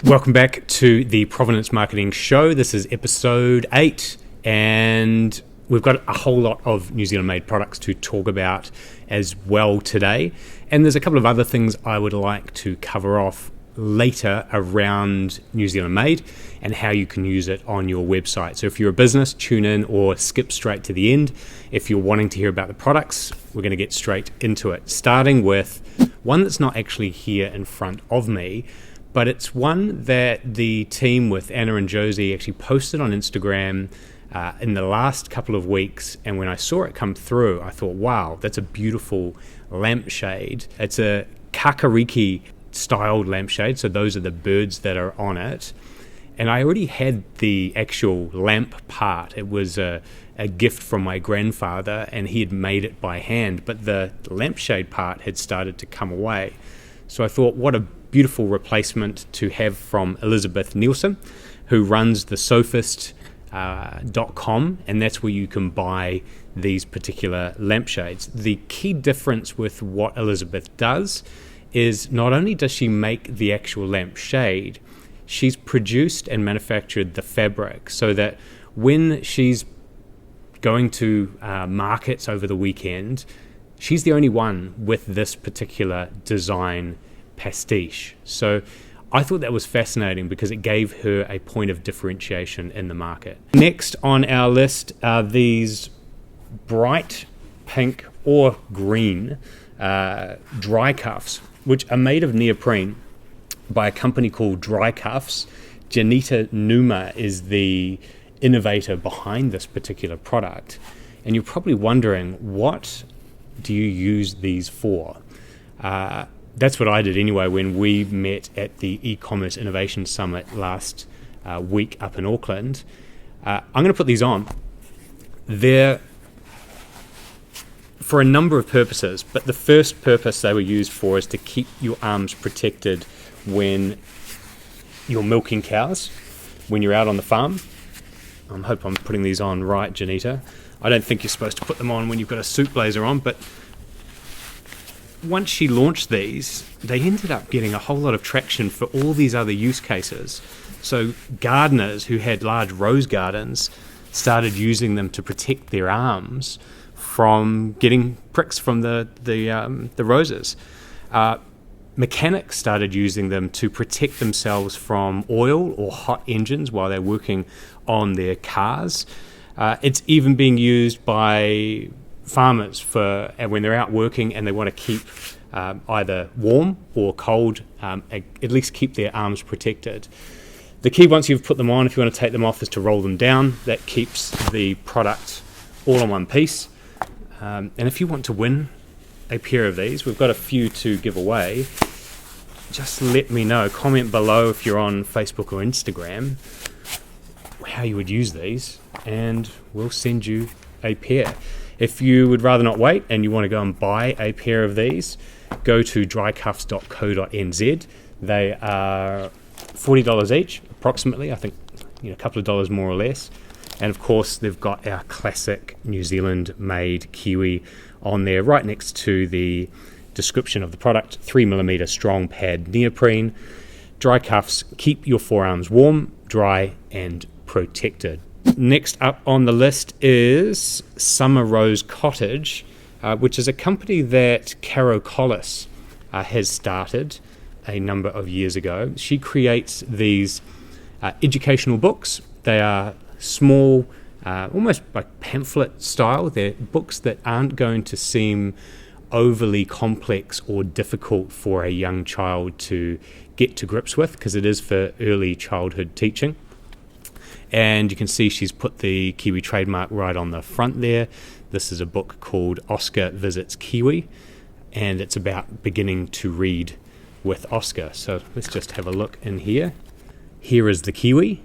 Welcome back to the Provenance Marketing Show. This is episode 8, and we've got a whole lot of New Zealand-made products to talk about as well today. And there's a couple of other things I would like to cover off later around New Zealand-made and how you can use it on your website. So if you're a business, tune in or skip straight to the end. If you're wanting to hear about the products, we're going to get straight into it, starting with one that's not actually here in front of me, but it's one that the team with Anna and Josie actually posted on Instagram in the last couple of weeks. And when I saw it come through, I thought, wow, that's a beautiful lampshade. It's a Kakariko styled lampshade, so those are the birds that are on it. And I already had the actual lamp part. It was a gift from my grandfather, and he had made it by hand, but the lampshade part had started to come away. So I thought, what a beautiful replacement to have from Elisabeth Nielsen, who runs the Sewphist.com, and that's where you can buy these particular lampshades. The key difference with what Elisabeth does is not only does she make the actual lampshade, she's produced and manufactured the fabric so that when she's going to markets over the weekend, she's the only one with this particular design pastiche. So I thought that was fascinating because it gave her a point of differentiation in the market. Next on our list are these bright pink or green dry cuffs, which are made of neoprene by a company called Dry Cuffs. Janita Numa is the innovator behind this particular product. And you're probably wondering, what do you use these for? That's what I did anyway when we met at the e-commerce innovation summit last week up in Auckland. I'm going to put these on. They're for a number of purposes, but the first purpose they were used for is to keep your arms protected when you're milking cows, when you're out on the farm. I hope I'm putting these on right, Janita. I don't think you're supposed to put them on when you've got a suit blazer on, but once she launched these, they ended up getting a whole lot of traction for all these other use cases. So gardeners who had large rose gardens started using them to protect their arms from getting pricks from the roses. Mechanics started using them to protect themselves from oil or hot engines while they're working on their cars. It's even being used by farmers for when they're out working and they want to keep either warm or cold, at least keep their arms protected. The key, once you've put them on, if you want to take them off, is to roll them down. That keeps the product all in one piece. And if you want to win a pair of these, we've got a few to give away. Just let me know. Comment below if you're on Facebook or Instagram how you would use these, and we'll send you a pair. If you would rather not wait and you want to go and buy a pair of these, go to drycuffs.co.nz. They are $40 each, approximately. I think a couple of dollars more or less. And of course, they've got our classic New Zealand-made kiwi on there, right next to the description of the product. 3mm strong pad neoprene. Dry cuffs keep your forearms warm, dry, and protected. Next up on the list is Summer Rose Cottage, which is a company that Caro Collis has started a number of years ago. She creates these educational books. They are small, almost like pamphlet style. They're books that aren't going to seem overly complex or difficult for a young child to get to grips with, because it is for early childhood teaching. And you can see she's put the Kiwi trademark right on the front there. This is a book called Oscar Visits Kiwi, and it's about beginning to read with Oscar. So let's just have a look in here. Here is the kiwi.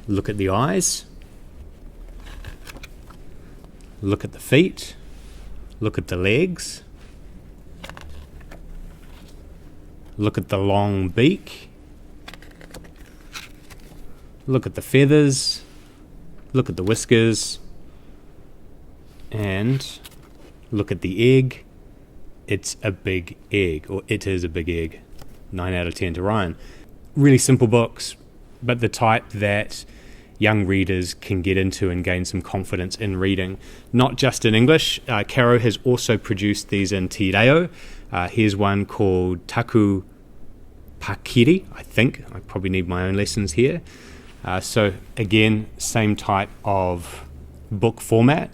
Look at the eyes. Look at the feet. Look at the legs. Look at the long beak. Look at the feathers. Look at the whiskers. And look at the egg. It's a big egg, or it is a big egg. 9 out of 10 to Ryan. really simple books, but the type that young readers can get into and gain some confidence in reading, not just in English. Caro has also produced these in Te Reo. Here's one called Taku Pocket, I think. I probably need my own lessons here. So again, same type of book format,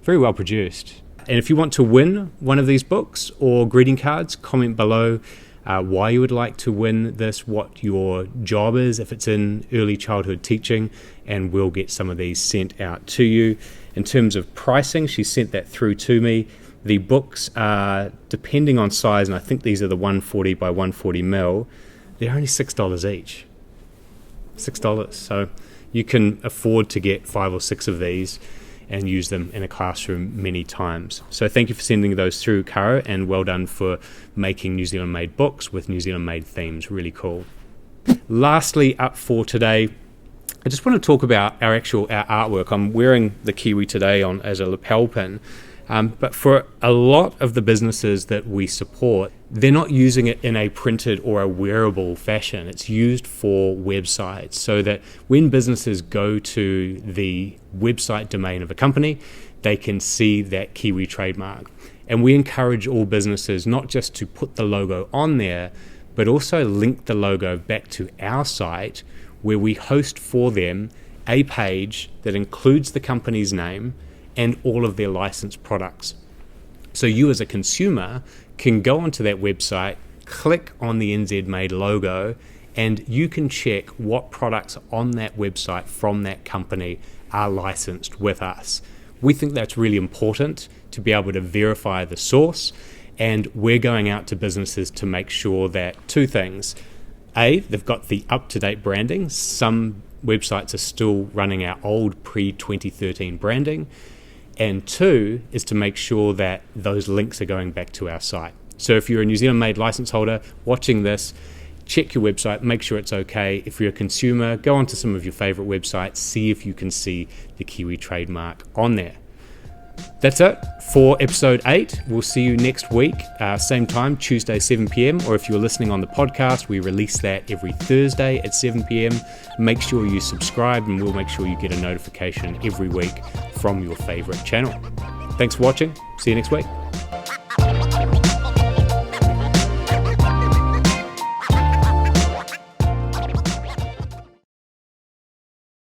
very well produced. And if you want to win one of these books or greeting cards, comment below why you would like to win this, what your job is, if it's in early childhood teaching, and we'll get some of these sent out to you. In terms of pricing, she sent that through to me. The books are, depending on size, and I think these are the 140 by 140 mil, they're only $6 each. $6. So you can afford to get 5 or 6 of these and use them in a classroom many times. So thank you for sending those through, Caro, and well done for making New Zealand made books with New Zealand made themes. Really cool. Lastly, up for today, I just want to talk about our artwork. I'm wearing the kiwi today on as a lapel pin, but for a lot of the businesses that we support, they're not using it in a printed or a wearable fashion. It's used for websites, so that when businesses go to the website domain of a company, they can see that Kiwi trademark. And we encourage all businesses not just to put the logo on there, but also link the logo back to our site, where we host for them a page that includes the company's name and all of their licensed products. So you as a consumer can go onto that website, click on the NZ Made logo, and you can check what products on that website from that company are licensed with us. We think that's really important to be able to verify the source, and we're going out to businesses to make sure that two things. A, they've got the up-to-date branding. Some websites are still running our old pre-2013 branding. And two is to make sure that those links are going back to our site. So if you're a New Zealand made license holder watching this, check your website, make sure it's okay. If you're a consumer, go onto some of your favorite websites, see if you can see the Kiwi trademark on there. That's it for episode 8. We'll see you next week, same time, Tuesday, 7 p.m. Or if you're listening on the podcast, we release that every Thursday at 7 p.m. Make sure you subscribe, and we'll make sure you get a notification every week from your favorite channel. Thanks for watching. See you next week.